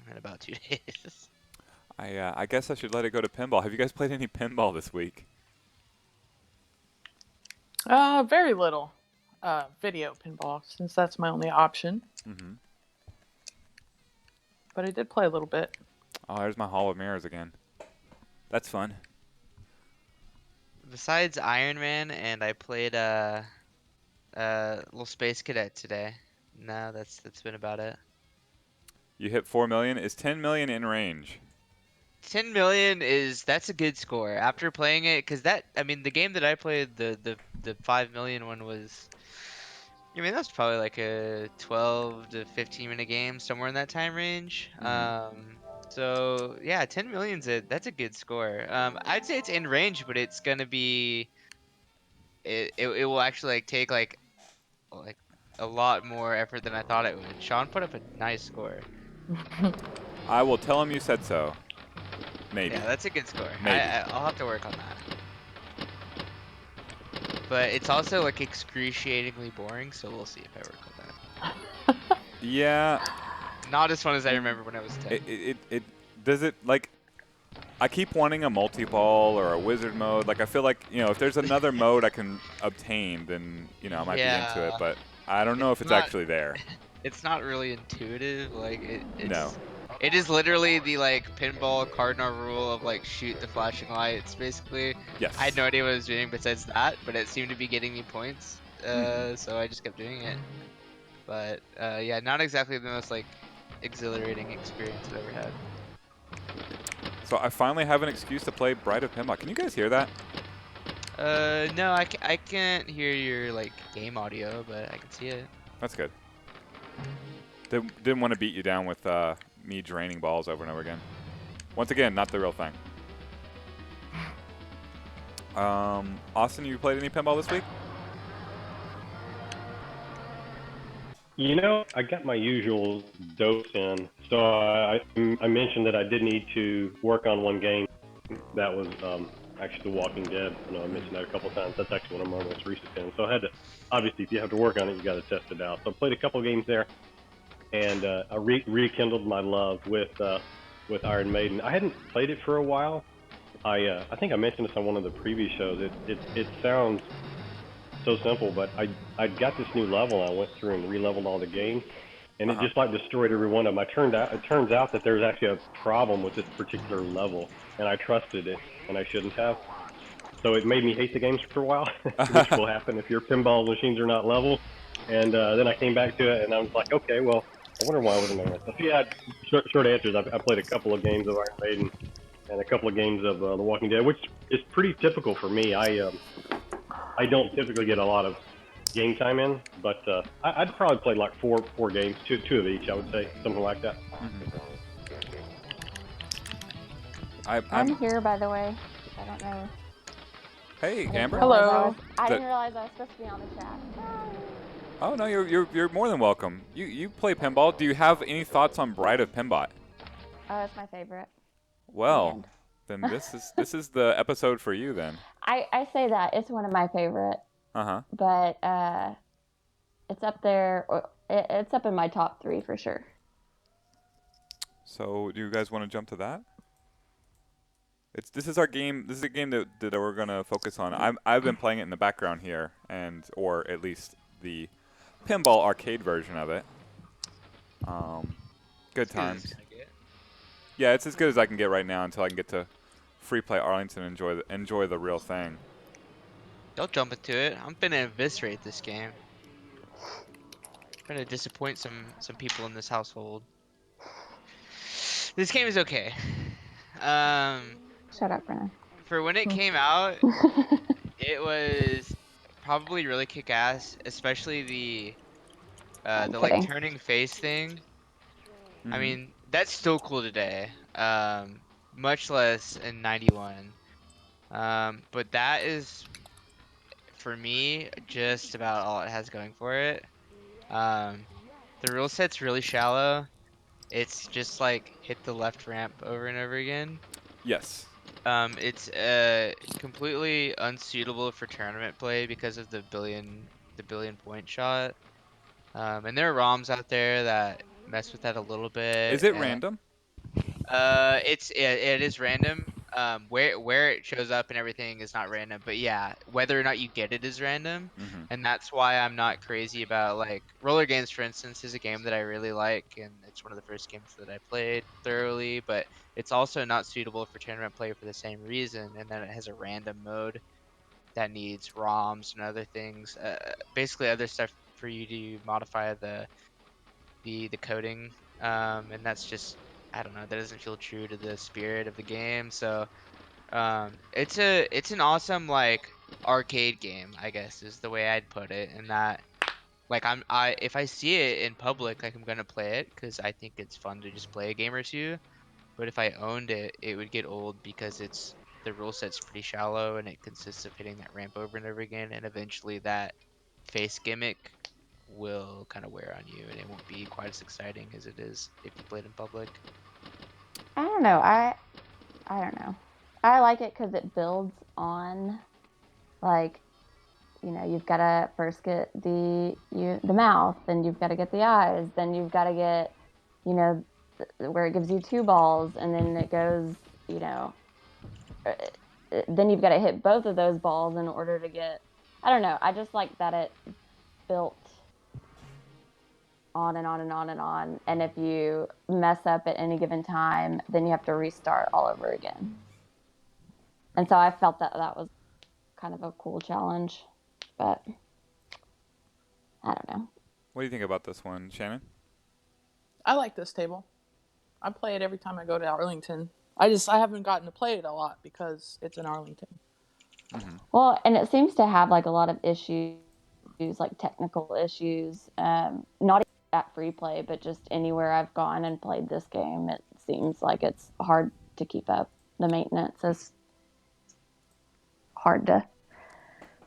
in about 2 days. I guess I should let it go to pinball. Have you guys played any pinball this week? Very little. Video pinball, since that's my only option. Mm-hmm. But I did play a little bit. Oh, there's my Hall of Mirrors again. That's fun. Besides Iron Man, and I played little Space Cadet today. No, that's been about it. You hit 4 million. Is 10 million in range? 10 million that's a good score after playing it, because I mean the game that I played, the 5 million one was, I mean that's probably like a 12 to 15 minute game, somewhere in that time range. Mm-hmm. So yeah, 10 million's that's a good score. I'd say it's in range, but it's gonna be it will actually like take like a lot more effort than I thought it would. Sean put up a nice score. I will tell him you said so. Maybe. Yeah, that's a good score. Maybe. I'll have to work on that. But it's also like excruciatingly boring, so we'll see if I work on that. Yeah. Not as fun as I remember when I was 10. It does it like. I keep wanting a multi-ball or a wizard mode. Like I feel like if there's another mode I can obtain, then I might be into it. Yeah, But I don't know if it's not actually there. it's not really intuitive. Like No. it is literally the like pinball cardinal rule of like shoot the flashing lights basically. Yes. I had no idea what I was doing besides that, but it seemed to be getting me points. So I just kept doing it. But yeah, not exactly the most like exhilarating experience I've ever had. So I finally have an excuse to play Bride of Pinball. Can you guys hear that? No, I can't hear your like game audio, but I can see it. That's good. Didn't want to beat you down with me draining balls over and over again. Once again, not the real thing. Austin, you played any pinball this week? I got my usual dose in. So I mentioned that I did need to work on one game. That was actually The Walking Dead. I mentioned that a couple of times. That's actually one of my most recent games. So I had to, obviously, if you have to work on it, you got to test it out. So I played a couple of games there, and I rekindled my love with Iron Maiden. I hadn't played it for a while. I think I mentioned this on one of the previous shows. It sounds so simple, but I got this new level. I went through and re-leveled all the games, and it just like destroyed every one of them. It turns out that there's actually a problem with this particular level, and I trusted it, and I shouldn't have. So it made me hate the games for a while, which will happen if your pinball machines are not level. And then I came back to it, and I was like, okay, well, I wonder why I wasn't doing this. So yeah, short answers. I played a couple of games of Iron Maiden and a couple of games of The Walking Dead, which is pretty typical for me. I don't typically get a lot of game time in, but I'd probably play like four games, two of each, I would say, something like that. Mm-hmm. I'm here, by the way. I don't know. Hey, Amber. Hello. I didn't realize I was supposed to be on the chat. Oh no, you're more than welcome. You play pinball. Do you have any thoughts on Bride of Pinbot? It's my favorite. Well, then this is the episode for you then. I say that it's one of my favorite. But it's up there. It's up in my top 3 for sure. So do you guys want to jump to that? This is our game. This is a game that we're gonna focus on. I've been playing it in the background here, or at least the pinball arcade version of it. Good times. Yeah, it's as good as I can get right now until I can get to free play Arlington and enjoy the real thing. Don't jump into it. I'm gonna eviscerate this game. I'm gonna disappoint some people in this household. This game is okay. Shut up, Brennan. For when it came out, it was probably really kick-ass, especially the like turning face thing. Mm-hmm. I mean, that's still cool today. Much less in '91. But that is, for me, just about all it has going for it. The rule set's really shallow. It's just like hit the left ramp over and over again. Yes. It's completely unsuitable for tournament play because of the billion point shot. And there are ROMs out there that mess with that a little bit. Is it random? It is random. Where it shows up and everything is not random, but yeah, whether or not you get it is random, Mm-hmm. and that's why I'm not crazy about like roller games. For instance, is a game that I really like, and it's one of the first games that I played thoroughly. But it's also not suitable for tournament play for the same reason, and then it has a random mode that needs ROMs and other things, basically other stuff for you to modify the coding, and that's just I don't know, that doesn't feel true to the spirit of the game. So it's an awesome like arcade game, I guess is the way I'd put it, and that like I if I see it in public, like I'm gonna play it because I think it's fun to just play a game or two. But if I owned it, it would get old because the rule set's pretty shallow and it consists of hitting that ramp over and over again, and eventually that face gimmick will kind of wear on you and it won't be quite as exciting as it is if you play it in public. I don't know. I don't know. I like it because it builds on, like, you've got to first get the mouth, then you've got to get the eyes, then you've got to get, where it gives you 2 balls, and then it goes, then you've got to hit both of those balls in order to get. I don't know. I just like that it built on and on and on and on. And if you mess up at any given time, then you have to restart all over again. And so I felt that was kind of a cool challenge, but I don't know. What do you think about this one, Shannon? I like this table. I play it every time I go to Arlington. I haven't gotten to play it a lot because it's in Arlington. Mm-hmm. Well, and it seems to have like a lot of issues, like technical issues, not at free play, but just anywhere I've gone and played this game, it seems like it's hard to keep up. The maintenance is hard to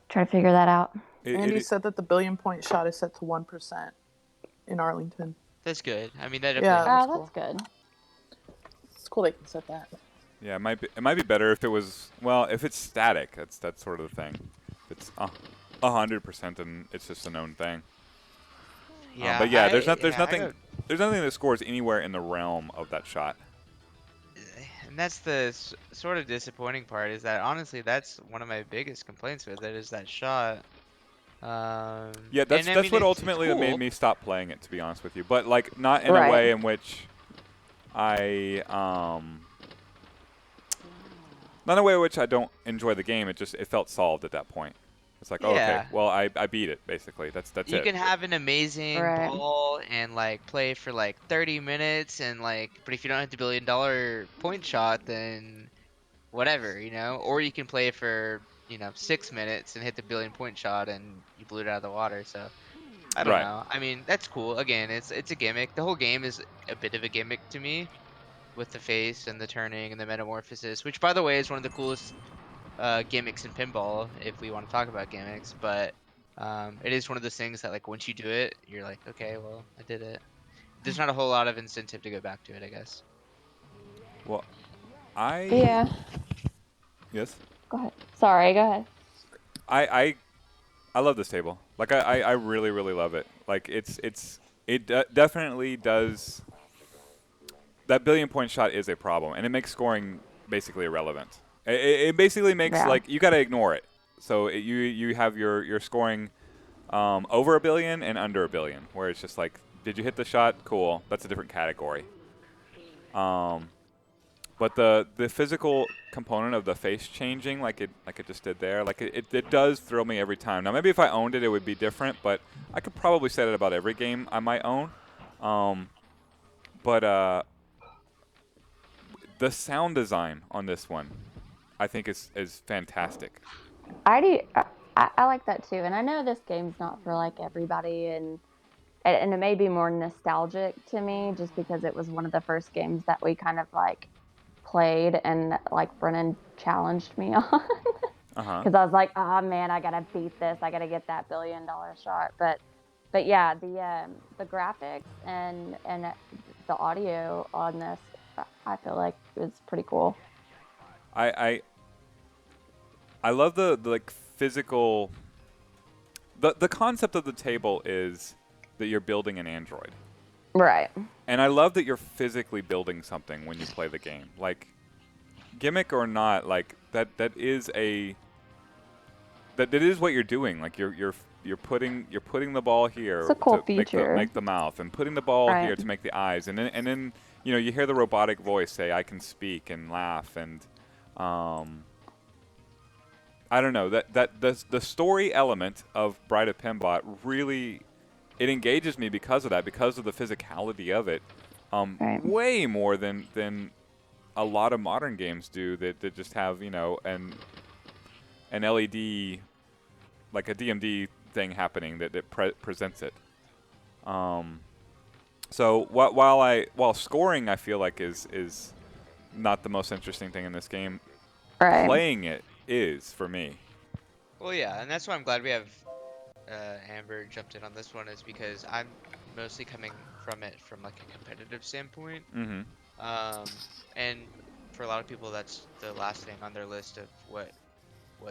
try to figure that out. Andy said that the billion-point shot is set to 1% in Arlington. That's good. I mean, that definitely Yeah, cool. that's good. It's cool they can set that. Yeah, it might be better if it was, well, if it's static. That's sort of the thing. If it's 100%, and it's just a known thing. Yeah, but yeah, there's nothing that scores anywhere in the realm of that shot. And that's the sort of disappointing part, is that honestly that's one of my biggest complaints with it, is that shot. Yeah, that's what ultimately cool. made me stop playing it, to be honest with you. But like not in a way in which I not in a way in which I don't enjoy the game. It felt solved at that point. It's like, okay, well I beat it basically. That's it. You can have an amazing ball and like play for like 30 minutes and like, but if you don't hit the $1 billion point shot, then whatever, or you can play for 6 minutes and hit the $1 billion point shot and you blew it out of the water. So I don't know. I mean, that's cool. Again, it's a gimmick. The whole game is a bit of a gimmick to me, with the face and the turning and the metamorphosis, which by the way is one of the coolest gimmicks in pinball, if we want to talk about gimmicks. But it is one of those things that like once you do it, you're like, okay, well, I did it. There's not a whole lot of incentive to go back to it, I guess. Well, Yes? Go ahead. Sorry, go ahead. I love this table. Like I really really love it. Like it definitely does. That billion-point shot is a problem, and it makes scoring basically irrelevant. It basically makes like you got to ignore it. So you have your scoring over $1 billion and under $1 billion, where it's just like, did you hit the shot? Cool, that's a different category. But the physical component of the face changing, like it just did there, like it does thrill me every time. Now maybe if I owned it, it would be different, but I could probably say that about every game I might own. But the sound design on this one, I think is fantastic. I like that too, and I know this game's not for like everybody, and it may be more nostalgic to me just because it was one of the first games that we kind of like played, and like Brennan challenged me on because I was like, oh man, I gotta beat this, I gotta get that $1 billion shot. But yeah, the graphics and the audio on this, I feel like is pretty cool. I love the like physical. The concept of the table is that you're building an android, Right. And I love that you're physically building something when you play the game. Like, gimmick or not, like that is what you're doing. Like you're putting the ball here It's a cool to feature. make the mouth, and putting the ball Right. here to make the eyes, and then you hear the robotic voice say, "I can speak and laugh," and I don't know, that the story element of Bride of Pinbot really, it engages me because of that, because of the physicality of it, Right. way more than a lot of modern games do that just have an LED, like a DMD thing happening that presents it. So while scoring, I feel like is not the most interesting thing in this game. Right. Playing it is for me. Well, yeah, and that's why I'm glad we have Amber jumped in on this one, is because I'm mostly coming from it from like a competitive standpoint. Mm-hmm. And for a lot of people, that's the last thing on their list of what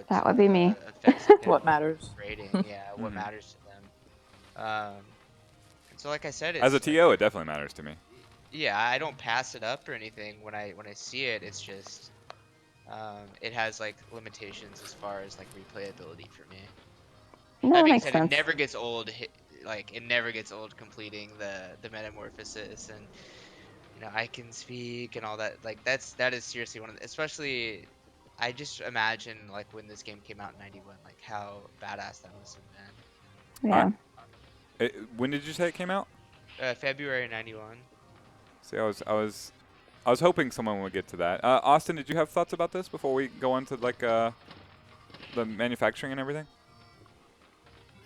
That would be me. affects the What pinball matters. rating. Yeah, what Mhm. matters to them. And so like I said, As a it's like, TO, it definitely matters to me. yeah, I don't pass it up or anything when I see it. It's just it has like limitations as far as like replayability for me. No, That that being makes said, it sense. never gets old. Like it never gets old completing the metamorphosis, and I can speak and all that. Like that is seriously one of the, especially I just imagine like when this game came out in '91, like how badass that must have been. Yeah. When did you say it came out? February '91. See, I was hoping someone would get to that. Austin, did you have thoughts about this before we go on to like the manufacturing and everything?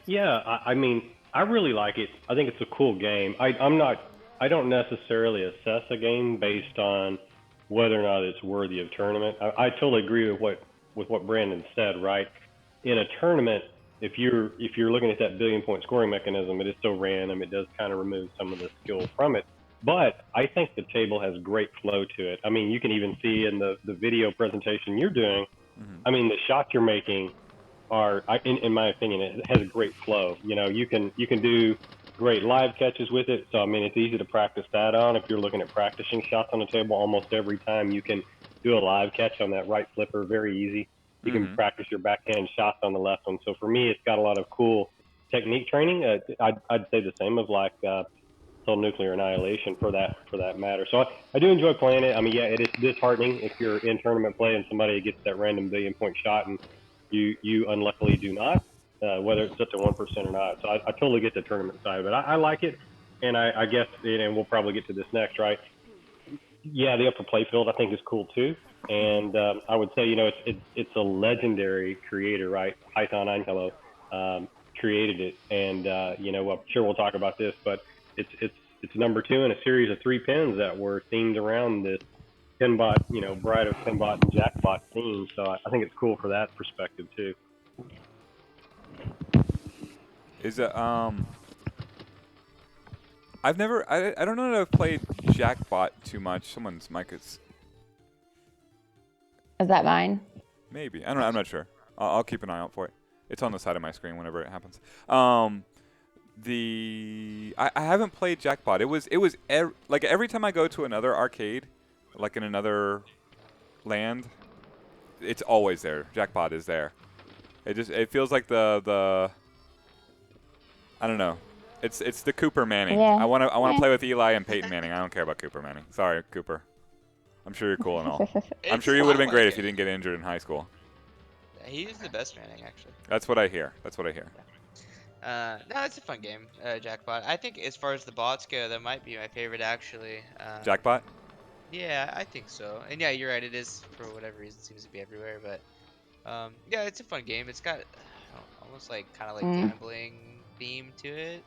Yeah, I mean, I really like it. I think it's a cool game. I don't necessarily assess a game based on whether or not it's worthy of tournament. I totally agree with what Brandon said. Right, in a tournament, if you're looking at that billion point scoring mechanism, it is so random. It does kind of remove some of the skill from it. But I think the table has great flow to it. I mean, you can even see in the video presentation you're doing. Mm-hmm. I mean, the shots you're making are, in my opinion, it has a great flow. You can do great live catches with it. So I mean, it's easy to practice that on. If you're looking at practicing shots on the table, almost every time you can do a live catch on that right flipper, very easy. You can Mm-hmm. practice your backhand shots on the left one. So for me, it's got a lot of cool technique training. I'd say the same of like Soul Nuclear Annihilation for that matter. So I do enjoy playing it. I mean, yeah, it is disheartening if you're in tournament play and somebody gets that random billion point shot and you unluckily do not, whether it's up to 1% or not. So I totally get the tournament side, but I like it, and I guess, and we'll probably get to this next, right? Yeah, the upper playfield I think is cool too, and I would say it's a legendary creator, right? Python Angelo created it, and I'm sure we'll talk about this, but it's number two in a series of 3 pins that were themed around this Pinbot, Bride of Pinbot and Jackbot theme. So I think it's cool for that perspective too. Is it I don't know that I've played Jackbot too much. Someone's mic is Is that mine? maybe. I don't know. I'm not sure. I'll keep an eye out for it. It's on the side of my screen whenever it happens. I haven't played Jackpot. It was like every time I go to another arcade, like in another land, it's always there. Jackpot is there. It feels like the I don't know. It's the Cooper Manning. Yeah. I want to Yeah. play with Eli and Peyton Manning. I don't care about Cooper Manning. Sorry, Cooper. I'm sure you're cool and all. I'm sure you would have been great if you didn't get injured in high school. He's the best Manning, actually. That's what I hear. No, it's a fun game, Jackpot. I think as far as the bots go, that might be my favorite, actually. Jackpot? Yeah, I think so. And yeah, you're right. It is, for whatever reason, seems to be everywhere. But yeah, it's a fun game. It's got almost like kind of like gambling theme to it,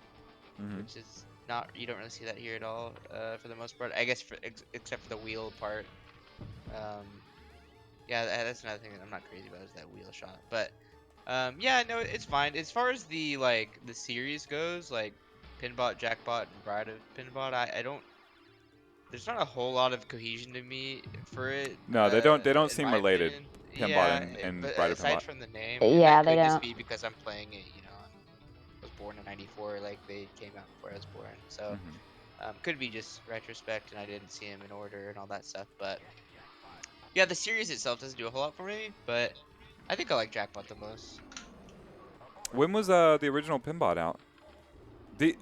which is not, you don't really see that here at all for the most part. I guess except for the wheel part. Yeah, that's another thing that I'm not crazy about, is that wheel shot. But yeah, no, it's fine. As far as the series goes, like Pinbot, Jackpot, and Bride of Pinbot, I don't. There's not a whole lot of cohesion to me for it. No, they don't in seem my related. opinion. Pinbot Yeah, and but Bride of aside Pinbot. from the name, Yeah, that they could just don't. be because I'm playing it. I was born in '94, like they came out before I was born. So, Could be just retrospect and I didn't see them in order and all that stuff, but yeah, the series itself doesn't do a whole lot for me, but I think I like Jackpot the most. When was the original Pinbot out?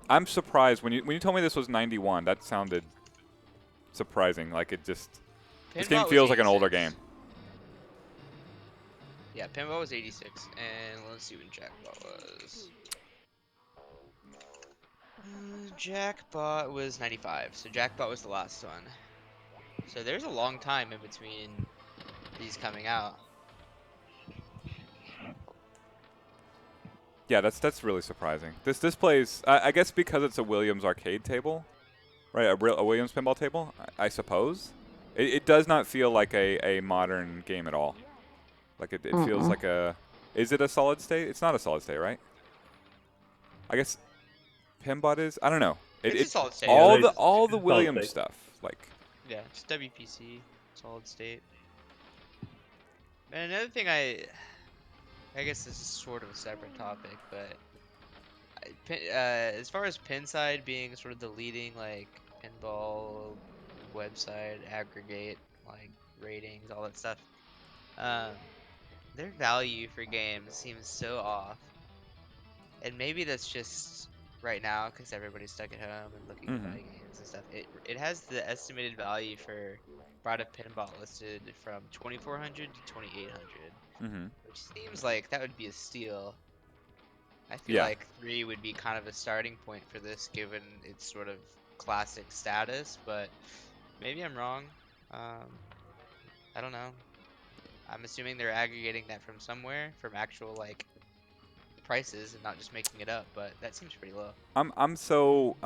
I'm surprised when you told me this was 91. That sounded surprising. Like it just this game Pinbot was feels like an older 86. game. Yeah, Pinball was 86, and let's see when Jackpot was. Jackpot was 95, so Jackpot was the last one. So there's a long time in between these coming out. Yeah, that's really surprising. This plays, I guess because it's a Williams arcade table, right? A Williams pinball table, I suppose. It does not feel like a modern game at all. Like it feels like a. Is it a solid state? It's not a solid state, right? I guess Pinbot is. I don't know. It's a solid state. All the solid Williams state. stuff, like. Yeah, it's WPC, solid state. And another thing I guess this is sort of a separate topic, but as far as Pinside being sort of the leading like pinball website, aggregate like ratings, all that stuff, their value for games seems so off. And maybe that's just right now because everybody's stuck at home and looking to buy games and stuff. It has the estimated value for Bride of Pinball listed from 2,400 to 2,800, which seems like that would be a steal. I feel Yeah. like 3 would be kind of a starting point for this given its sort of classic status, but maybe I'm wrong. I don't know. I'm assuming they're aggregating that from somewhere, from actual like prices and not just making it up, but that seems pretty low. I'm so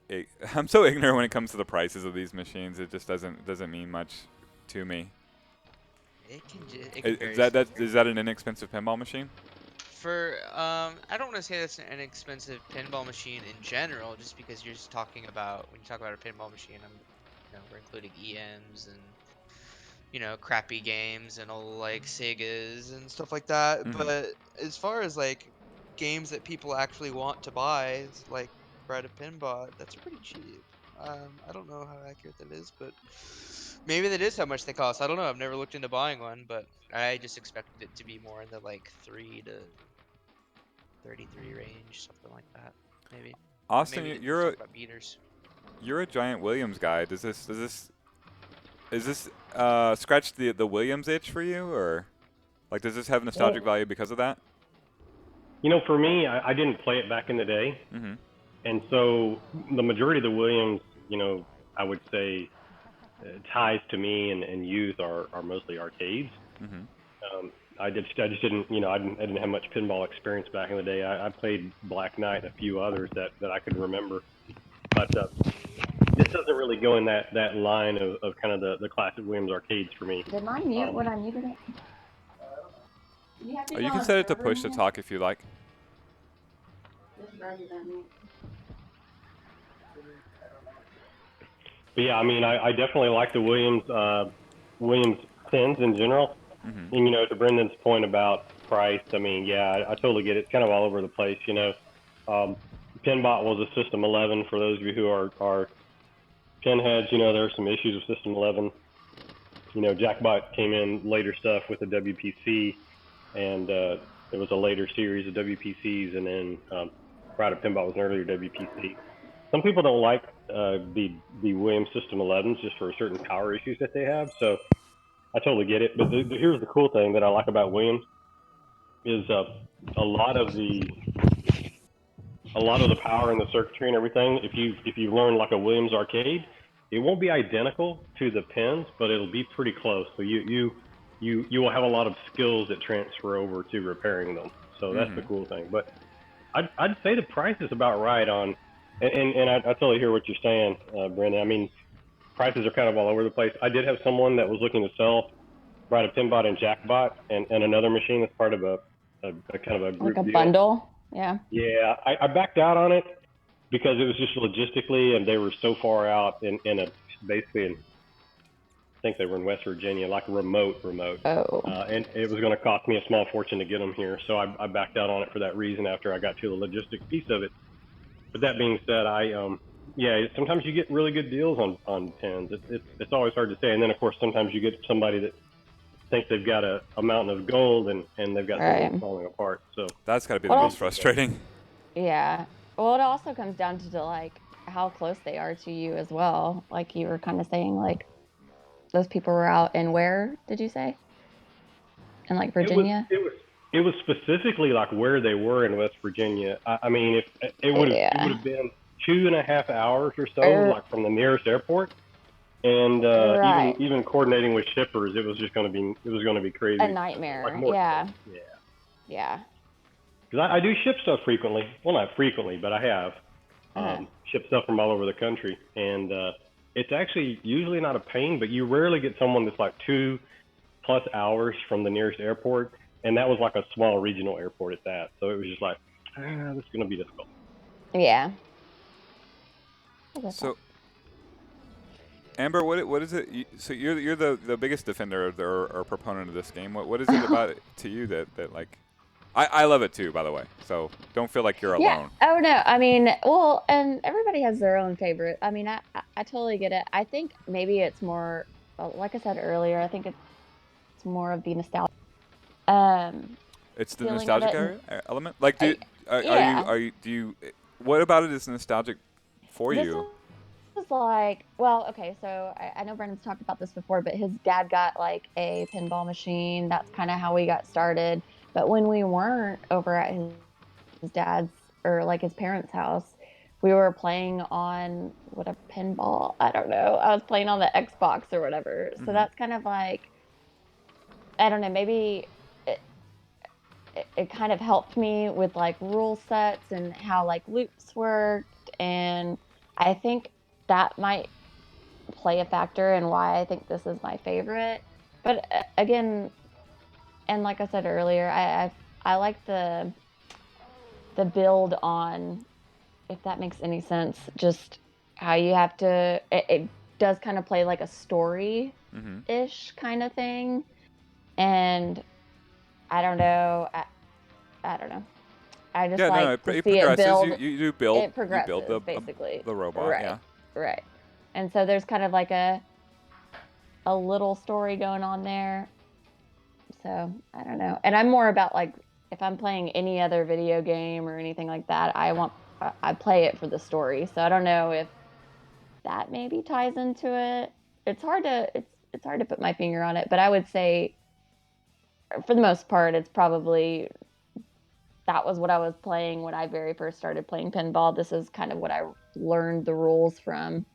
ignorant when it comes to the prices of these machines. It just doesn't mean much to me. It can vary Is that an inexpensive pinball machine? for I don't want to say that's an inexpensive pinball machine in general, just because you're just talking about when you talk about a pinball machine, we're including EMs and crappy games and all like Segas and stuff like that. But as far as like games that people actually want to buy, like Bride of Pinball, that's pretty cheap. I don't know how accurate that is, but maybe that is how much they cost. I don't know. I've never looked into buying one, but I just expected it to be more in the like 3 to 33 range, something like that. Maybe. Austin, Maybe you're about meters. a giant Williams guy. Does this scratch the Williams itch for you, or like does this have nostalgic value because of that? For me, I didn't play it back in the day, and so the majority of the Williams, I would say ties to me and youth are mostly arcades. I just didn't, I didn't have much pinball experience back in the day. I played Black Knight and a few others that I could remember, but this doesn't really go in that line of kind of the classic Williams arcades for me. Did mine mute when I muted it? You can set it to push to talk if you like. But yeah, I mean, I definitely like the Williams pins in general. And, to Brendan's point about price, I mean, yeah, I totally get it. It's kind of all over the place, Pinbot was a System 11 for those of you who are pinheads. There are some issues with System 11. Jackbot came in later stuff with the WPC, and it was a later series of WPCs, and then Bride of Pinbot was an earlier WPC. Some people don't like the Williams System 11s just for certain power issues that they have, so I totally get it. But here's the cool thing that I like about Williams is a lot of the power and the circuitry and everything. If you learn like a Williams arcade, it won't be identical to the pins, but it'll be pretty close. So you will have a lot of skills that transfer over to repairing them. So that's the cool thing. But I'd say the price is about right on, and I totally hear what you're saying, Brendan. I mean, prices are kind of all over the place. I did have someone that was looking to sell Bride of Pinbot and Jackbot and another machine that's part of a kind of a group like a deal. bundle. Yeah. Yeah, I backed out on it because it was just logistically, and they were so far out in basically in, I think they were in West Virginia, like remote. Oh. And it was going to cost me a small fortune to get them here, so I backed out on it for that reason after I got to the logistics piece of it. But that being said, Yeah, sometimes you get really good deals on pins. It's always hard to say. And then of course sometimes you get somebody that thinks they've got a mountain of gold and they've got Right. something falling apart. So That's got to be the Well, most frustrating. Yeah. Well, it also comes down to like how close they are to you as well. Like you were kind of saying, like those people were out in where did you say? In like it was Virginia? it was it was specifically like where they were in West Virginia. I mean, if it would Yeah. have been 2.5 hours or so, Er, like from the nearest airport, and right. even coordinating with shippers, it was going to be A crazy. Like nightmare. more, Yeah. yeah. Yeah. Because I do ship stuff frequently. Well, not frequently, but I have Uh, shipped stuff from all over the country, and it's actually usually not a pain. But you rarely get someone that's like 2+ hours from the nearest airport, and that was like a small regional airport at that. So it was just like, this is going to be difficult. yeah. I get So, Amber, what is it? So you're the biggest defender of or proponent of this game. What is it about it to you that like? I love it too, by the way. So don't feel like you're Yeah. alone. Oh no. I mean, well, and everybody has their own favorite. I mean, I totally get it. I think maybe it's more, like I said earlier. I think it's more of the nostalgia. It's the Feeling of nostalgic it. element. Like, Yeah. do you? What about it is nostalgic for This you? is like, well, okay, so I know Brandon's talked about this before, but his dad got like a pinball machine. That's kind of how we got started. But when we weren't over at his dad's or like his parents' house, we were playing on what a pinball. I don't know. I was playing on the Xbox or whatever. So Mhm. that's kind of like, I don't know, maybe it kind of helped me with like rule sets and how like loops worked. And I think that might play a factor in why I think this is my favorite. But again, and like I said earlier, I like the build on, if that makes any sense, just how you have to. It does kind of play like a story Mhm. ish kind of thing, and I don't know. I don't know. I just Yeah, no, like to it see it progresses. build. You do build It progresses the basically. the robot. Right. Yeah. Right. And so there's kind of like a little story going on there. So I don't know. And I'm more about like if I'm playing any other video game or anything like that, I play it for the story. So I don't know if that maybe ties into it. It's hard to put my finger on it, but I would say for the most part it's probably that was what I was playing when I very first started playing pinball. This is kind of what I learned the rules from.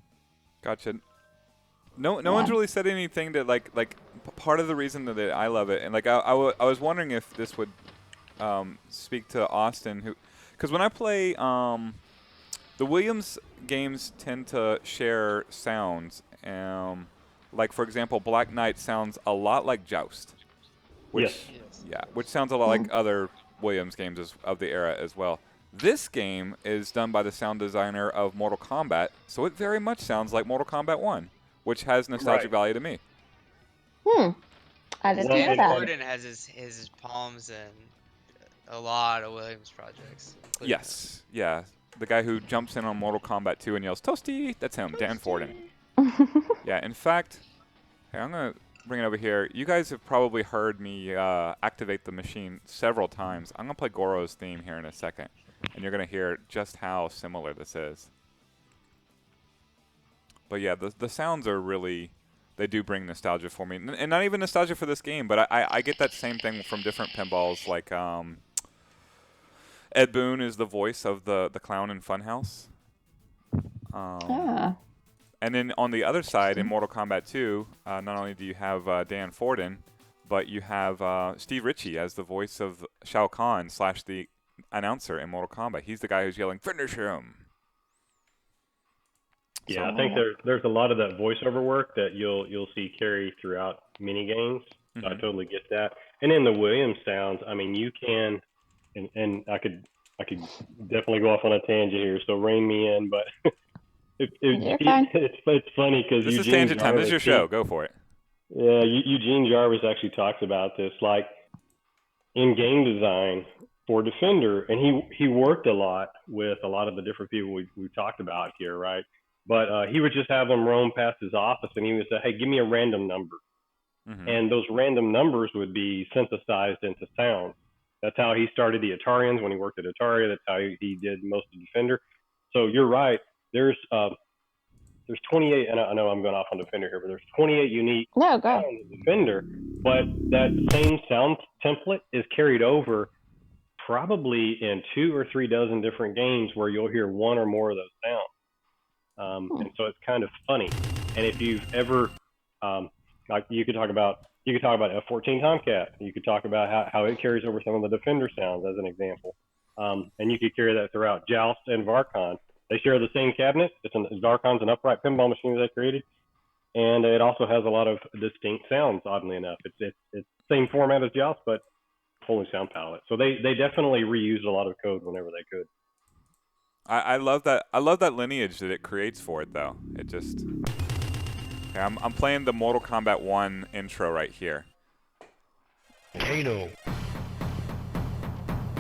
Gotcha. No Yeah. one's really said anything that part of the reason that I love it, and like I was wondering if this would speak to Austin, who, because when I play the Williams games tend to share sounds. Like for example, Black Knight sounds a lot like Joust, which Yes. Yes. yeah, which sounds a lot like other Williams games of the era as well. This game is done by the sound designer of Mortal Kombat, so it very much sounds like Mortal Kombat 1, which has nostalgic Right. value to me. I Because didn't Well, know Dan that. Forden has his palms in a lot of Williams projects, including this. Yes, yeah. The guy who jumps in on Mortal Kombat 2 and yells, "Toasty!" That's him, Dan Forden. Yeah, in fact, hey, I'm going to bring it over here. You guys have probably heard me activate the machine several times. I'm going to play Goro's theme here in a second, and you're going to hear just how similar this is. But yeah, the sounds are really, they do bring nostalgia for me. And not even nostalgia for this game, but I get that same thing from different pinballs. Like Ed Boon is the voice of the clown in Funhouse. Ah, And then on the other side, in Mortal Kombat 2, not only do you have Dan Forden, but you have Steve Ritchie as the voice of Shao Kahn / the announcer in Mortal Kombat. He's the guy who's yelling, "Finish him!" Yeah, I So, think there's a lot of that voiceover work that you'll see carry throughout mini games. So I mhm. totally get that. And in the Williams sounds, I mean, you can, and I could definitely go off on a tangent here. So rein me in, but you're fine. it's funny because This is Eugene Tangent Time. This is Jarvis, your show. Go for it. yeah, Eugene Jarvis actually talks about this. Like in game design, for Defender, and he worked a lot with a lot of the different people we've talked about here, right? But he would just have them roam past his office, and he would say, "Hey, give me a random number," and those random numbers would be synthesized into sounds. That's how he started the Atarians when he worked at Atari. That's how he did most of Defender. So you're right. There's 28, and I know I'm going off on Defender here, but there's 28 unique No, go ahead. sounds in Defender. But that same sound template is carried over probably in 2 or 3 dozen different games where you'll hear one or more of those sounds. And so it's kind of funny. And if you've ever, like you could talk about F-14 Tomcat. You could talk about how it carries over some of the Defender sounds as an example. And you could carry that throughout Joust and Varcon. They share the same cabinet. Varcon's an upright pinball machine that they created. And it also has a lot of distinct sounds, oddly enough. It's the same format as Joust, but whole sound palette. So they definitely reused a lot of code whenever they could. I love that. I love that lineage that it creates for it, though. It just. Okay, I'm playing the Mortal Kombat 1 intro right here. Potato.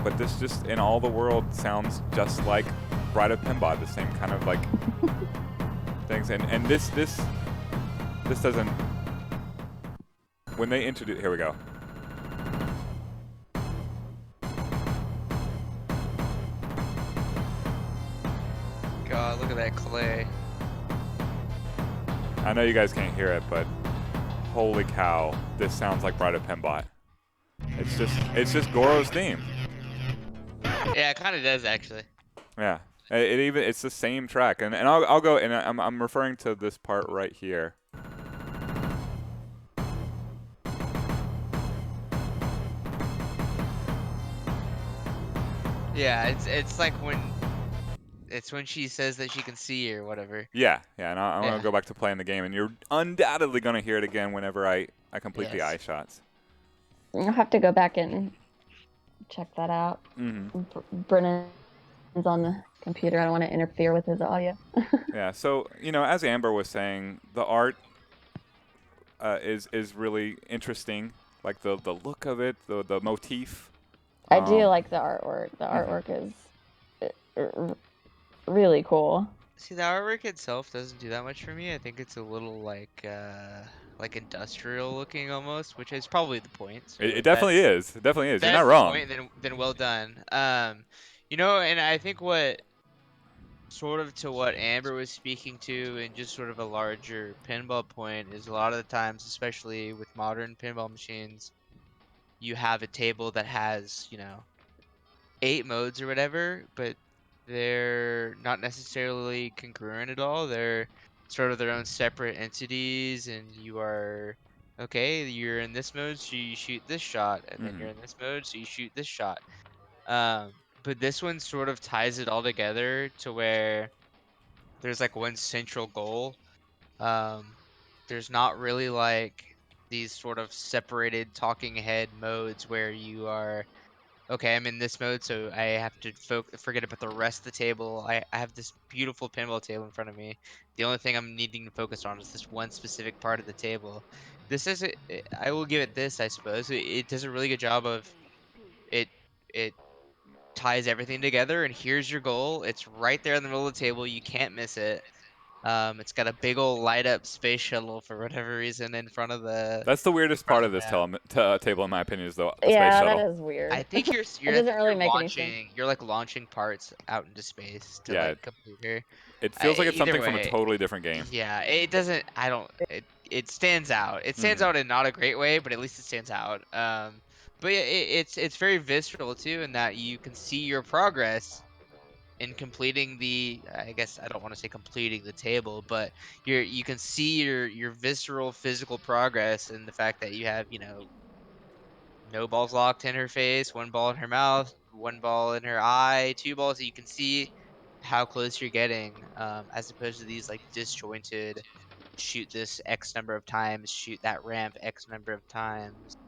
But this just in all the world sounds just like Bride of Pinball, the same kind of like things. And this doesn't. When they introduce, here we go. God, look at that clay. I know you guys can't hear it, but holy cow, this sounds like Bride of Pinbot. It's just Goro's theme. Yeah, it kind of does actually. Yeah, it's the same track, and I'll go, and I'm referring to this part right here. Yeah, it's like when she says that she can see or whatever. Yeah, and I'm gonna go back to playing the game, and you're undoubtedly gonna hear it again whenever I complete the eye shots. I'll have to go back and check that out. Brennan's on the computer. I don't want to interfere with his audio. Yeah, so as Amber was saying, the art is really interesting. Like the look of it, the motif. I do like the artwork. The artwork is really cool. See, the artwork itself doesn't do that much for me. I think it's a little like industrial looking almost, which is probably the point. So It definitely is. It definitely is. You're not that's the wrong. point, then well done. And I think what Amber was speaking to, and just sort of a larger pinball point, is a lot of the times, especially with modern pinball machines, you have a table that has 8 modes or whatever, but they're not necessarily congruent at all. They're sort of their own separate entities, and you're in this mode, so you shoot this shot, and then you're in this mode, so you shoot this shot. But this one sort of ties it all together to where there's like one central goal. There's not really like these sort of separated talking head modes where you are, okay, I'm in this mode, so I have to forget about the rest of the table. I have this beautiful pinball table in front of me. The only thing I'm needing to focus on is this one specific part of the table. I will give it this, I suppose. It does a really good job of it ties everything together, and here's your goal. It's right there in the middle of the table. You can't miss it. It's got a big old light up space shuttle for whatever reason in front of the. That's the weirdest part of this table, in my opinion, is the space Yeah, shuttle. that is weird. I think you're doesn't really make any sense. You're like launching parts out into space to like complete her. It feels like it's something from a way, totally different game. Yeah, it doesn't. I don't. It stands out. It stands out in not a great way, but at least it stands out. But yeah, it's very visceral too, in that you can see your progress in completing the. I guess I don't want to say completing the table, but you can see your visceral physical progress in the fact that you have no balls locked in her face, 1 ball in her mouth, 1 ball in her eye, 2 balls. So you can see how close you're getting, as opposed to these like disjointed. Shoot this X number of times. Shoot that ramp X number of times.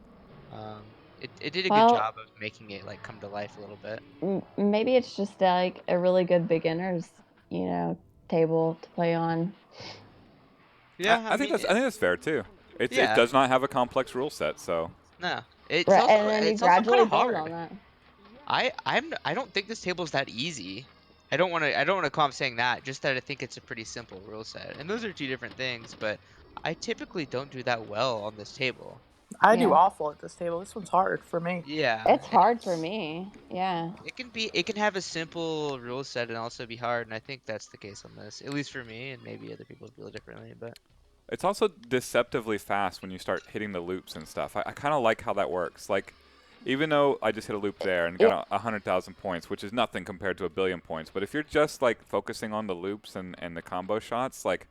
It did a good job of making it like come to life a little bit. Maybe it's just like a really good beginner's, table to play on. Yeah, I think that's fair too. It does not have a complex rule set, so. No, it's Right, also, and then you it's also gradually kind of build hard. on that. I don't think this table's that easy. I don't wanna come off saying that, just that I think it's a pretty simple rule set. And those are two different things, but I typically don't do that well on this table. I do Yeah. awful at this table. This one's hard for me. Yeah, It's and hard for me. Yeah. it can have a simple rule set and also be hard, and I think that's the case on this, at least for me, and maybe other people feel differently, but It's also deceptively fast when you start hitting the loops and stuff. I kind of like how that works. Like, even though I just hit a loop there and Yeah. got 100,000 points, which is nothing compared to 1,000,000,000 points, but if you're just like focusing on the loops and the combo shots, like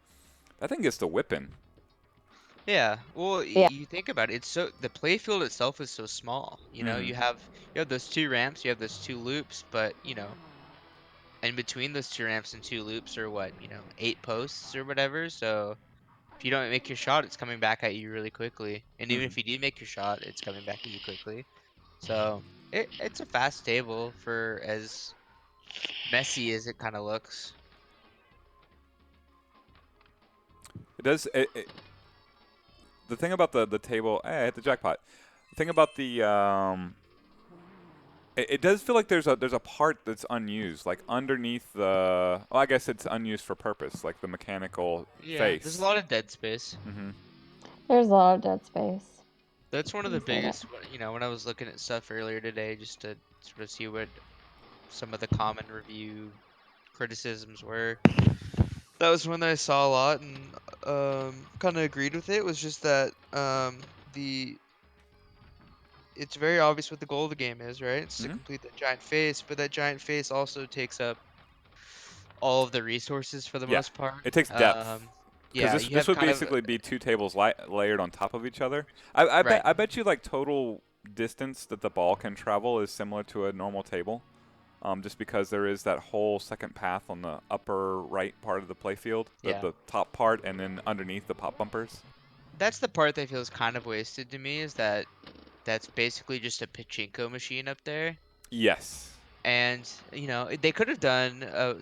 that thing gets to whipping. yeah. Well, Yeah. you think about it, it's so the playfield itself is so small. You know, Mhm. you have those two ramps, you have those two loops, but you know, in between those two ramps and two loops are what, 8 posts or whatever. So if you don't make your shot, it's coming back at you really quickly. And even Mhm. if you do make your shot, it's coming back at you quickly. So it's a fast table for as messy as it kind of looks. It does. The thing about the table, I hit the jackpot. The thing about the it does feel like there's a part that's unused, like underneath the. Well, I guess it's unused for purpose, like the mechanical Yeah, there's a face. lot of dead space. Mhm. There's a lot of dead space. That's one of You the said it. biggest, when I was looking at stuff earlier today, just to sort of see what some of the common review criticisms were. That was one that I saw a lot and kind of agreed with it. Was just that the it's very obvious what the goal of the game is, right? It's to Mhm. complete that giant face, but that giant face also takes up all of the resources for the Yeah, most part. it takes depth. Because Yeah, this you this have would kind of basically be two tables layered on top of each other. right. I bet you like total distance that the ball can travel is similar to a normal table. Just because there is that whole second path on the upper right part of the playfield, Yeah, the top part, and then underneath the pop bumpers. that's the part that feels kind of wasted to me. Is that that's basically just a pachinko machine up there. Yes. And they could have done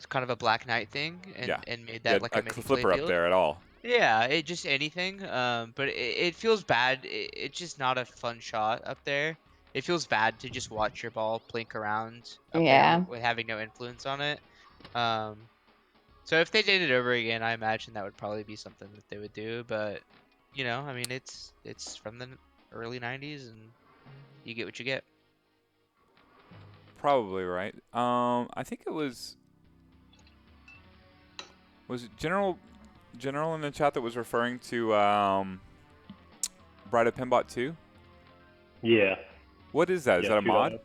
kind of a Black Knight thing Yeah. and made Yeah, that like a mini flipper up playfield. there at all. Yeah, it just anything. But it feels bad. It's just not a fun shot up there. It feels bad to just watch your ball plink around up there Yeah. with having no influence on it. Um, so if they did it over again, I imagine that would probably be something that they would do. But I mean, it's from the early '90s, and you get what you get. Probably right. I think it was it General in the chat that was referring to Bride of Pinbot 2. Yeah. What is that? Is Yeah. that a 2.0. mod?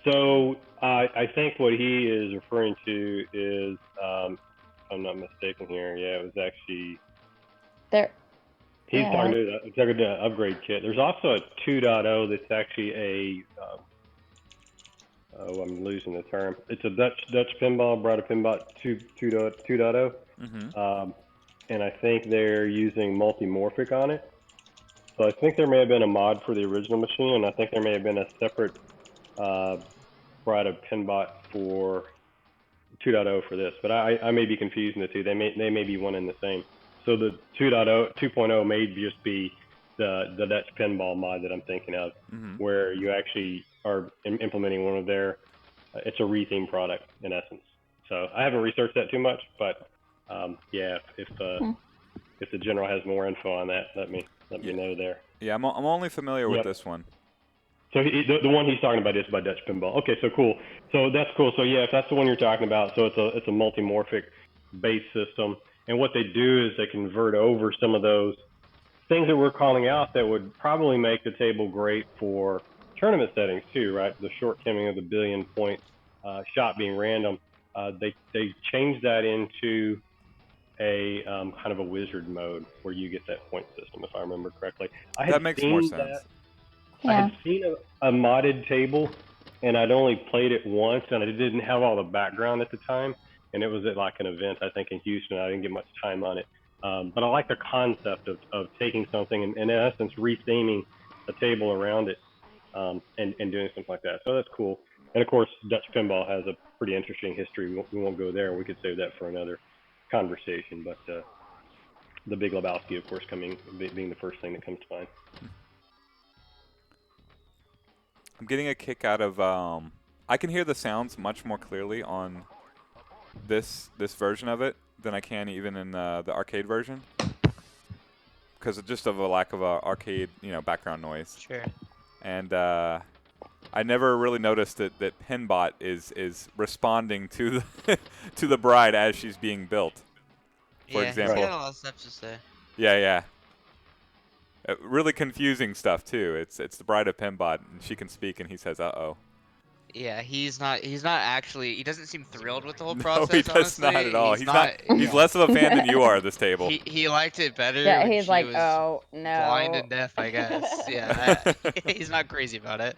So I think what he is referring to is, if I'm not mistaken here, yeah, it was actually There. he's Yeah. talking to an upgrade kit. There's also a 2.0 that's actually a oh, I'm losing the term. It's a Dutch pinball, Bride of Pinball 2.0. Mm-hmm. And I think they're using multimorphic on it. So I think there may have been a mod for the original machine, and I think there may have been a separate Bride of Pinbot for 2.0 for this. But I may be confusing the two. They may be one and the same. So the 2.0 may just be the Dutch pinball mod that I'm thinking of, Mm-hmm. where you actually are implementing one of their. It's a retheme product in essence. So I haven't researched that too much, but yeah, if the general has more info on that, let me Yeah. know there. Yeah, I'm only familiar with Yep. this one. So the one he's talking about is by Dutch Pinball. Okay, so cool. So that's cool. So yeah, if that's the one you're talking about, so it's a multimorphic base system, and what they do is they convert over some of those things that we're calling out that would probably make the table great for tournament settings too, right? The shortcoming of the billion point shot being random. They changed that into a kind of a wizard mode where you get that point system, if I remember correctly. I had That makes more seen sense. that. I Yeah. had seen a modded table, and I'd only played it once, and I didn't have all the background at the time. And it was at like an event, I think, in Houston. I didn't get much time on it. But I like the concept of taking something and, in essence, retheming a table around it and doing something like that. So that's cool. And of course, Dutch pinball has a pretty interesting history. We won't go there. We could save that for another conversation. But the Big Lebowski, of course, being the first thing that comes to mind. I'm getting a kick out of I can hear the sounds much more clearly on this version of it than I can even in the arcade version, because just of a lack of arcade background noise. Sure. And I never really noticed that Pinbot is responding to the to the bride as she's being built. For Yeah, example. he's got a lot of stuff to say. Yeah. Really confusing stuff too. It's the bride of Pinbot, and she can speak, and he says, "Uh-oh." Yeah, he's not actually. He doesn't seem thrilled with the whole No, process. he does Honestly. not at all. He's not. He's less of a fan than you are of this table. He liked it better Yeah, when he's she like, was oh blind no. and deaf, I guess. Yeah, he's not crazy about it.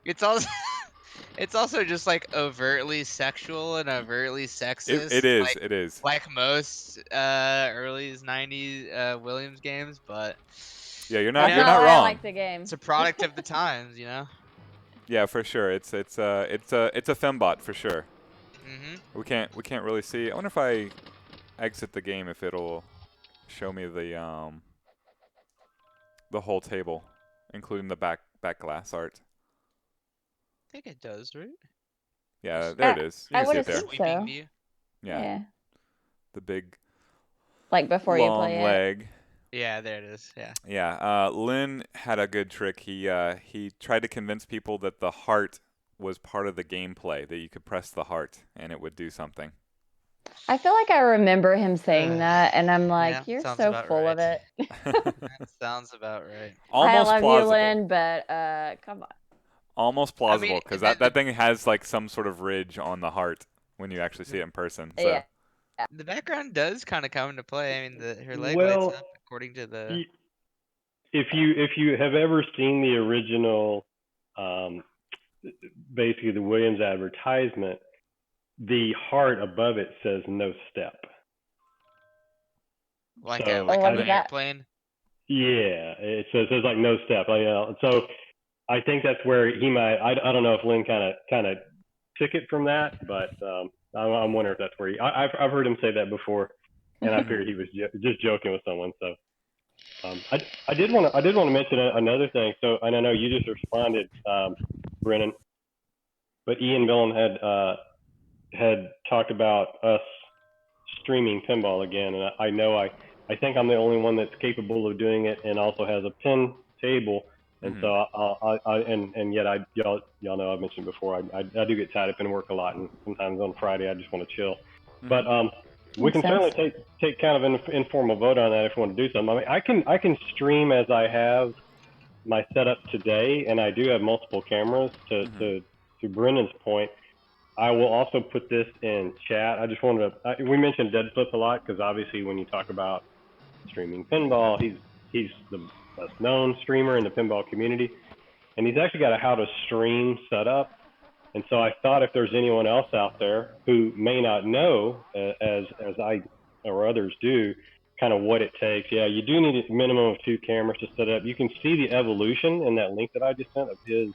It's also it's also just like overtly sexual and overtly sexist. It is. It is. Like most early '90s Williams games, but Yeah, you're That's not not why I wrong. like the game. it's a product of the times, you know. Yeah, for sure. It's a fembot for sure. Mhm. We can't really see. I wonder if I exit the game if it'll show me the whole table, including the back glass art. I think it does, right? Yeah, there it is. You I can see would it there. assume Sweeping so. view. Yeah. The big Like before you long play it. leg. Yeah, there it is. Yeah. Yeah. Lynn had a good trick. He tried to convince people that the heart was part of the gameplay, that you could press the heart and it would do something. I feel like I remember him saying that, and I'm like, Yeah, you're sounds so about full right. of it. That sounds about right. Almost I love plausible. you, Lynn, but come on. Almost plausible, mean, because the- that thing has like some sort of ridge on the heart when you actually see it in person. So. Yeah. The background does kind of come into play. I mean, her leg Well, lights up according to the. Y- if you have ever seen the original, basically the Williams advertisement, the heart above it says no step. Like So, Oh, an what is that? airplane. Yeah, it says like no step. So I think that's where he might. I don't know if Lynn kind of took it from that, but I'm wondering if that's where I've heard him say that before, and I figured he was just joking with someone. So I did want to mention another thing. So, and I know you just responded, Brennan, but Ian Millen had talked about us streaming pinball again, and I know I think I'm the only one that's capable of doing it, and also has a pin table. And so and yet y'all know I've mentioned before I do get tied up in work a lot, and sometimes on Friday I just want to chill. But we can certainly take kind of an informal vote on that if you want to do something. I mean, I can stream as I have my setup today, and I do have multiple cameras. To Brennan's point, I will also put this in chat. I just wanted to. We mentioned Dead Flip a lot because obviously when you talk about streaming pinball, he's the best known streamer in the pinball community, and he's actually got a how to stream setup. And so I thought if there's anyone else out there who may not know, as I or others do, kind of what it takes. Yeah, you do need a minimum of 2 cameras to set up. You can see the evolution in that link that I just sent of his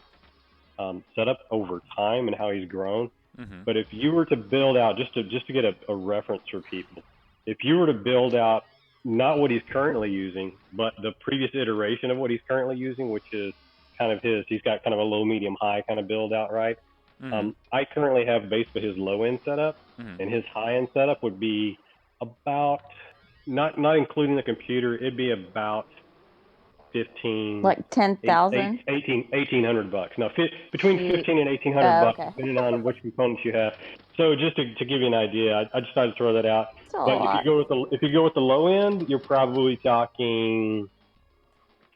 setup over time and how he's grown. But if you were to build out, just to get a reference for people, if you were to build out not what he's currently using, but the previous iteration of what he's currently using, which is kind of he's got kind of a low, medium, high kind of build out, right? I currently have basically his low end setup, and his high end setup would be about, not including the computer, it'd be about 15, like 10,000. 1,800 bucks. No, between 15 and 1,800 bucks, okay. depending on which components you have. So just to give you an idea, I decided to throw that out. It's a But lot. if you go with the low end, you're probably talking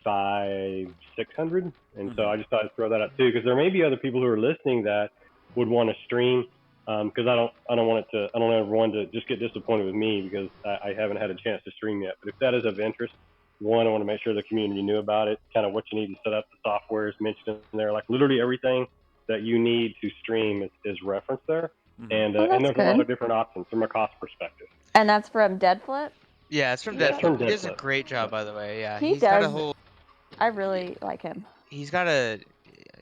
500, 600. And so I just thought I'd throw that out too, because there may be other people who are listening that would want to stream. Because I don't want everyone to just get disappointed with me because I haven't had a chance to stream yet. But if that is of interest, one, I want to make sure the community knew about it, kind of what you need to set up. The software is mentioned in there, like literally everything that you need to stream is referenced there. And there's a lot of different options from a cost perspective. And that's from Dead Flip? Yeah, it's from Yeah, Dead from Flip. He Dead does a Flip. great job, by the way. Yeah, He he's got a does. whole. I really like him. He's got a.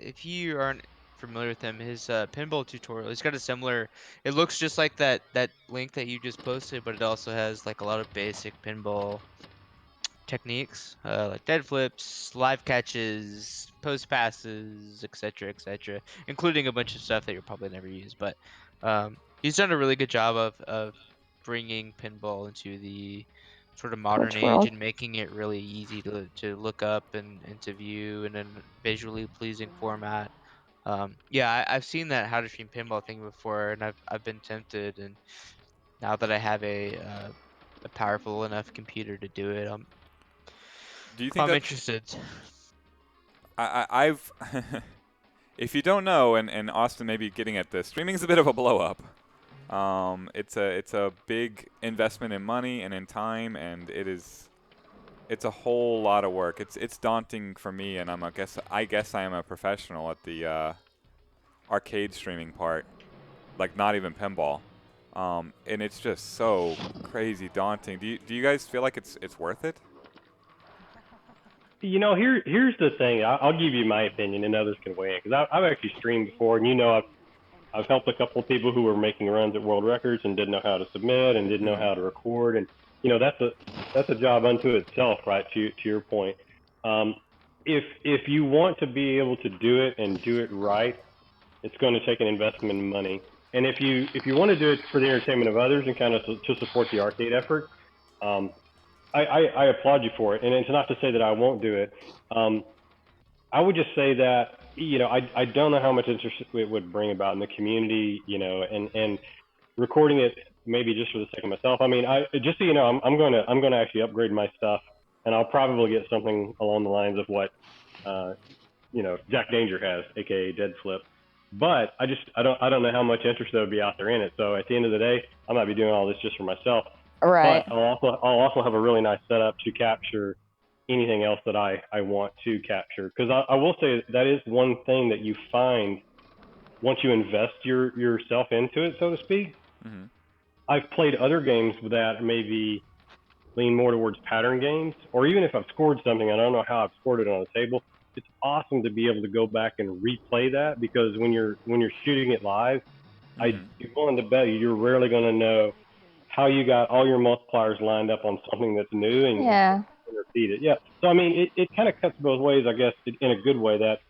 If you aren't familiar with him, his pinball tutorial. He's got a similar. It looks just like that link that you just posted, but it also has like a lot of basic pinball techniques, like dead flips, live catches, post passes, etc., including a bunch of stuff that you'll probably never use. But he's done a really good job of bringing pinball into the sort of modern Twitch age world. and making it really easy to look up and to view in a visually pleasing format. Yeah, I've seen that how to stream pinball thing before, and I've been tempted, and now that I have a powerful enough computer to do it, Do you think I'm that's interested. I've if you don't know, and Austin may be getting at this, streaming is a bit of a blow up. It's a big investment in money and in time, and it's a whole lot of work. It's daunting for me, and I guess I am a professional at the arcade streaming part, like not even pinball. And it's just so crazy daunting. Do you guys feel like it's worth it? Here's the thing. I'll give you my opinion, and others can weigh in because I've actually streamed before, and I've helped a couple of people who were making runs at world records and didn't know how to submit and didn't know how to record, and that's a job unto itself, right? To your point, if you want to be able to do it and do it right, it's going to take an investment in money. And if you want to do it for the entertainment of others and kind of to support the arcade effort, um, I applaud you for it. And it's not to say that I won't do it. I would just say that I don't know how much interest it would bring about in the community, and recording it maybe just for the sake of myself. I mean, I just so you know, I'm going to actually upgrade my stuff, and I'll probably get something along the lines of what Jack Danger has, aka Dead Flip. But I don't know how much interest there would be out there in it. So at the end of the day, I might be doing all this just for myself. Right. But I'll also have a really nice setup to capture anything else that I want to capture. Because I will say that is one thing that you find once you invest yourself into it, so to speak. Mm-hmm. I've played other games that maybe lean more towards pattern games, or even if I've scored something, I don't know how I've scored it on the table. It's awesome to be able to go back and replay that because when you're shooting it live, I'd be willing to bet you're rarely going to know how you got all your multipliers lined up on something that's new and Yeah. repeat it. Yeah. So I mean, it kind of cuts both ways, I guess, in a good way. That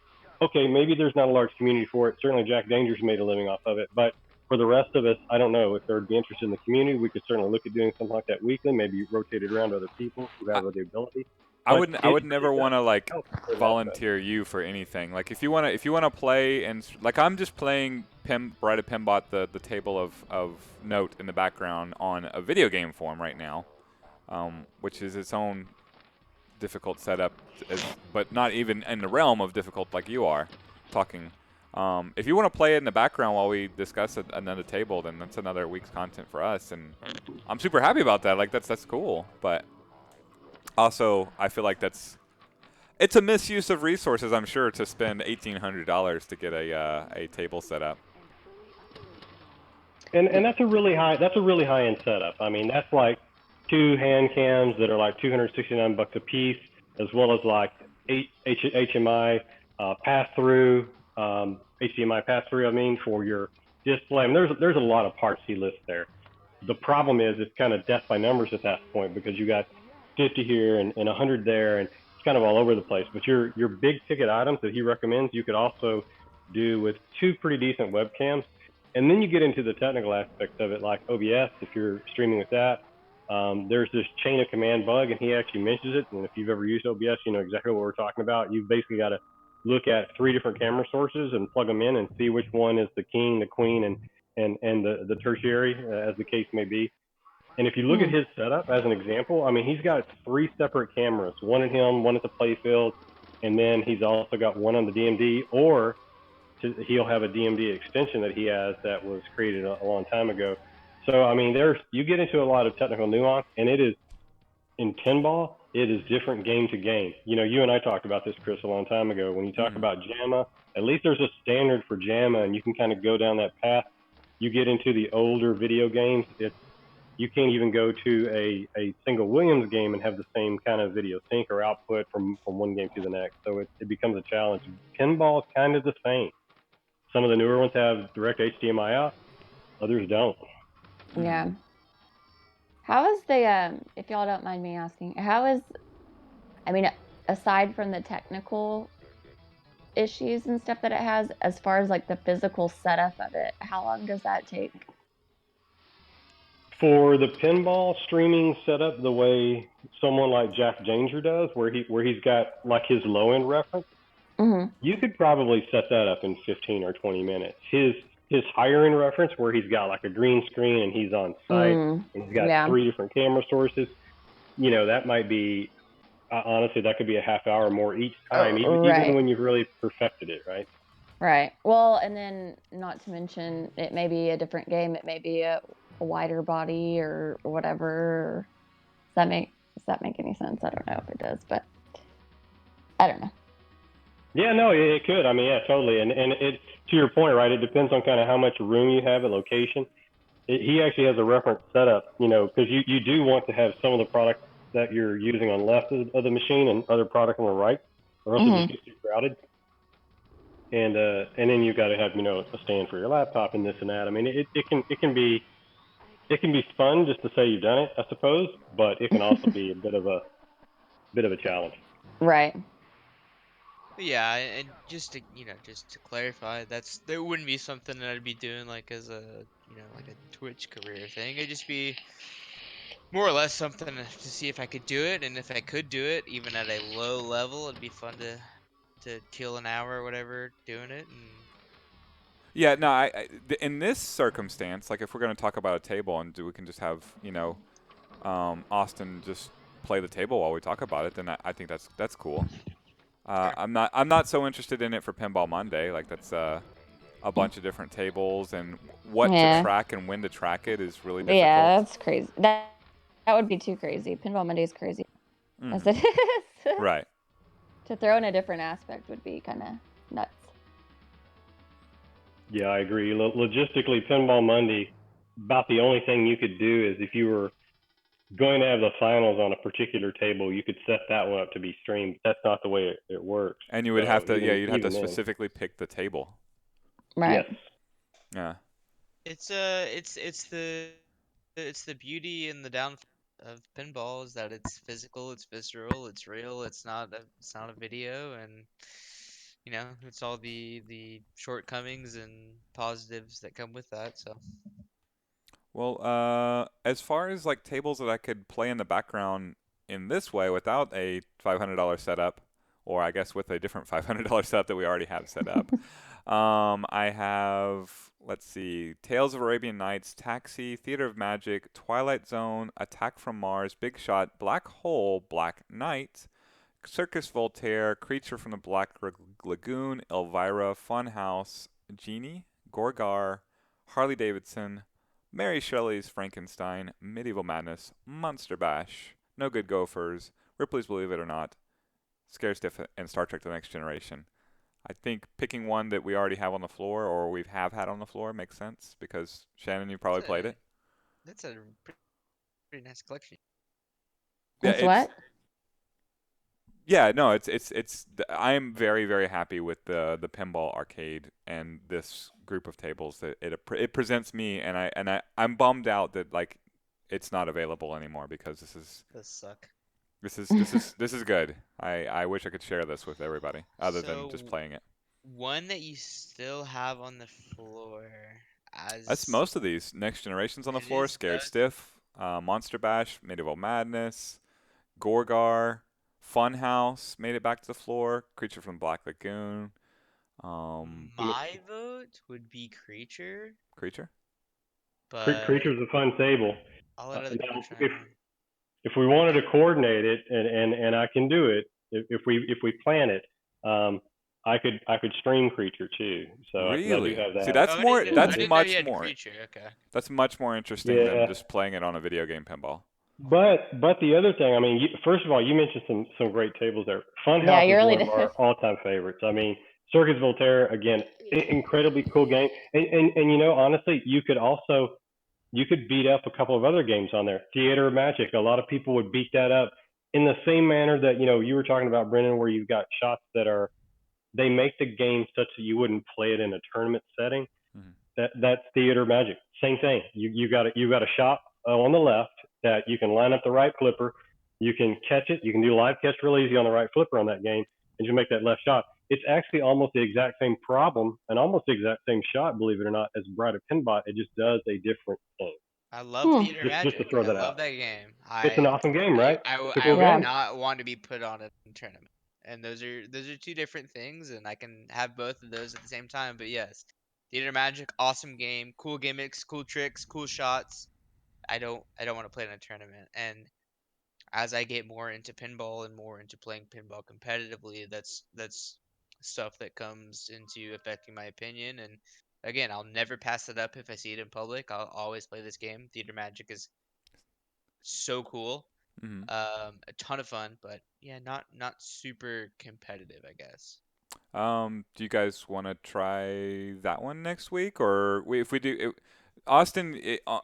okay, maybe there's not a large community for it. Certainly, Jack Danger's made a living off of it, but for the rest of us, I don't know if there would be interest in the community. We could certainly look at doing something like that weekly, maybe rotate it around to other people who have the ability. But I it would never really want to does like help in that sense. volunteer you for anything. Like if you wanna play and like I'm just playing Bride of Pimbot the table of note in the background on a video game form right now, which is its own difficult setup, but not even in the realm of difficult like you are talking. If you want to play it in the background while we discuss another table, then that's another week's content for us, and I'm super happy about that. Like that's cool, but also I feel like it's a misuse of resources. I'm sure to spend $1,800 to get a table set up. And that's a really high end setup. I mean, that's like two hand cams that are like $269 a piece, as well as like HMI pass through, HDMI pass through. I mean, for your display. I mean, there's a lot of parts he lists there. The problem is it's kind of death by numbers at that point because you got 50 here and 100 there, and it's kind of all over the place. But your big ticket items that he recommends, you could also do with two pretty decent webcams. And then you get into the technical aspects of it, like OBS, if you're streaming with that. There's this chain of command bug, and he actually mentions it. And if you've ever used OBS, you know exactly what we're talking about. You've basically got to look at 3 different camera sources and plug them in and see which one is the king, the queen, and the tertiary, as the case may be. And if you look at his setup as an example, I mean, he's got 3 separate cameras, one at him, one at the playfield, and then he's also got one on the DMD, or he'll have a DMD extension that he has that was created a long time ago. So, I mean, you get into a lot of technical nuance, and it is, in pinball, it is different game to game. You know, you and I talked about this, Chris, a long time ago. When you talk about JAMA, at least there's a standard for JAMA, and you can kind of go down that path. You get into the older video games, you can't even go to a single Williams game and have the same kind of video sync or output from one game to the next. So it becomes a challenge. Pinball is kind of the same. Some of the newer ones have direct HDMI out, others don't. Yeah. How is the if y'all don't mind me asking, how is I mean, aside from the technical issues and stuff that it has, as far as like the physical setup of it, how long does that take? For the pinball streaming setup, the way someone like Jack Danger does, where he's got like his low end reference, Mm-hmm. you could probably set that up in 15 or 20 minutes. His higher end reference, where he's got like a green screen and he's on site and he's got Yeah. 3 different camera sources, that might be honestly, that could be a half hour more each time, Right. even when you've really perfected it, right? Right. Well, and then not to mention, it may be a different game. It may be a wider body or whatever. Does that make any sense? I don't know if it does, but I don't know. Yeah, no, it could. I mean, yeah, totally. And it, to your point, right? It depends on kind of how much room you have and location. He actually has a reference setup, because you do want to have some of the product that you're using on the left of the machine and other product on the right, or else it just gets too crowded. And then you've got to have a stand for your laptop and this and that. I mean, it can be fun just to say you've done it, I suppose, but it can also be a bit of a challenge. Right. Yeah, and just to clarify, that wouldn't be something that I'd be doing like as a like a Twitch career thing. It'd just be more or less something to see if I could do it, and if I could do it, even at a low level, it'd be fun to kill an hour or whatever doing it. And Yeah, no, in this circumstance, like if we're going to talk about a table and we can just have, Austin just play the table while we talk about it, then I think that's cool. Sure. I'm not so interested in it for Pinball Monday. Like that's a bunch of different tables, and what to track and when to track it is really difficult. Yeah, that's crazy. That would be too crazy. Pinball Monday is crazy as it is. Right. To throw in a different aspect would be kind of nuts. Yeah, I agree. Logistically, Pinball Monday, about the only thing you could do is if you were going to have the finals on a particular table, you could set that one up to be streamed. That's not the way it works. And you would have to, you'd have to then. specifically pick the table. Right. Yes. Yeah. it's the beauty and the downfall of pinball is that it's physical, it's visceral, it's real, it's not a video, and it's all the shortcomings and positives that come with that. So Well, as far as like tables that I could play in the background in this way without a $500 setup, or I guess with a different $500 setup that we already have set up, I have, let's see, Tales of Arabian Nights, Taxi, Theater of Magic, Twilight Zone, Attack from Mars, Big Shot, Black Hole, Black Knight, Circus Voltaire, Creature from the Black Lagoon, Elvira, Funhouse, Genie, Gorgar, Harley Davidson, Mary Shelley's Frankenstein, Medieval Madness, Monster Bash, No Good Gophers, Ripley's Believe It or Not, Scare Stiff, and Star Trek The Next Generation. I think picking one that we already have on the floor or we have had on the floor makes sense because, Shannon, you probably played it. that's a pretty nice collection. That's what? Yeah, no, it's. I am very, very happy with the pinball arcade and this group of tables that it presents me, and I'm bummed out that like it's not available anymore because Does suck. this is good. I wish I could share this with everybody other than just playing it. One that you still have on the floor That's most of these. Next Generation's on the floor. Scared Stiff, Monster Bash, Medieval Madness, Gorgar. Funhouse made it back to the floor. Creature from Black Lagoon. My vote would be Creature. Creature? But Creature's a fun table. I'll let other people chime in. If we wanted to coordinate it, and I can do it, if we plan it, I could stream Creature too. So really? I do have that. See, that's more. That's much more. Creature. Okay. That's much more interesting than just playing it on a video game pinball. But the other thing, I mean, first of all, you mentioned some great tables there. Funhouse Yeah, you is really one of our all-time favorites. I mean, Circus Voltaire, again, incredibly cool game. And honestly, you could beat up a couple of other games on there. Theater of Magic, a lot of people would beat that up in the same manner that you were talking about, Brendan, where you've got shots that they make the game such that you wouldn't play it in a tournament setting. Mm-hmm. That's Theater of Magic. Same thing. You got a shot on the left that you can line up the right flipper. You can catch it. You can do live catch real easy on the right flipper on that game, and you make that left shot. It's actually almost the exact same problem and almost the exact same shot, believe it or not, as Bright of Pinbot. It just does a different thing. I love Theater Just to Magic. throw I that love out. that game. It's an awesome game, right? It's a I cool would Yeah. game. not want to be put on a tournament. And those are two different things, and I can have both of those at the same time. But yes, Theater Magic, awesome game, cool gimmicks, cool tricks, cool shots. I don't want to play in a tournament. And as I get more into pinball and more into playing pinball competitively, that's stuff that comes into affecting my opinion. And again, I'll never pass it up if I see it in public. I'll always play this game. Theater Magic is so cool. Mm-hmm. A ton of fun, but yeah, not super competitive, I guess. Do you guys want to try that one next week, or if we do, Austin?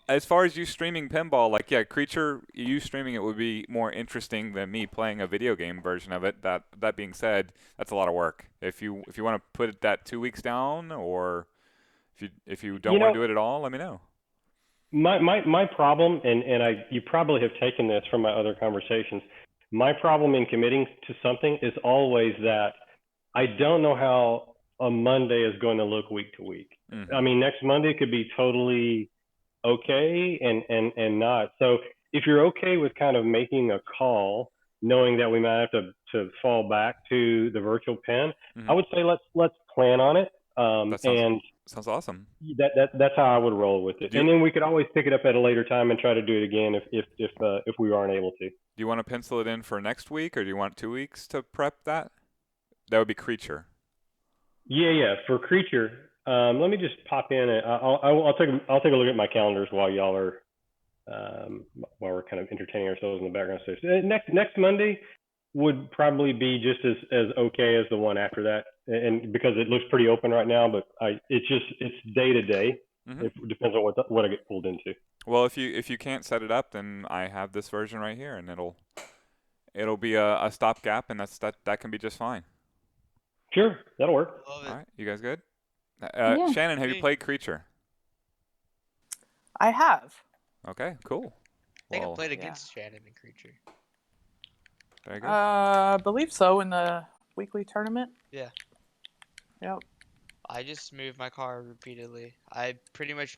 As far as you streaming pinball, like yeah, Creature, you streaming it would be more interesting than me playing a video game version of it. That being said, that's a lot of work. If you want to put that 2 weeks down, or if you don't want to do it at all, let me know. My problem, and you probably have taken this from my other conversations. My problem in committing to something is always that I don't know how a Monday is going to look week to week. Mm-hmm. I mean, next Monday could be totally okay and not. So if you're okay with kind of making a call, knowing that we might have to fall back to the virtual pen, Mm-hmm. I would say let's plan on it. That sounds awesome. That's how I would roll with it. And then we could always pick it up at a later time and try to do it again if we aren't able to. Do you want to pencil it in for next week, or do you want 2 weeks to prep that? That would be Creature. Yeah. For Creature, let me just pop in. And I'll take a look at my calendars while y'all are while we're kind of entertaining ourselves in the background. So next Monday would probably be just as okay as the one after that, and because it looks pretty open right now. But it's day to day. It depends on what I get pulled into. Well, if you can't set it up, then I have this version right here, and it'll be a stopgap, and that can be just fine. Sure, that'll work. Love it. All right, you guys good? Yeah. Shannon, have you played Creature? I have. Okay, cool. I think I Well, played against Shannon and Creature. very good. I believe so in the weekly tournament. Yeah. Yep. I just moved my car repeatedly. I pretty much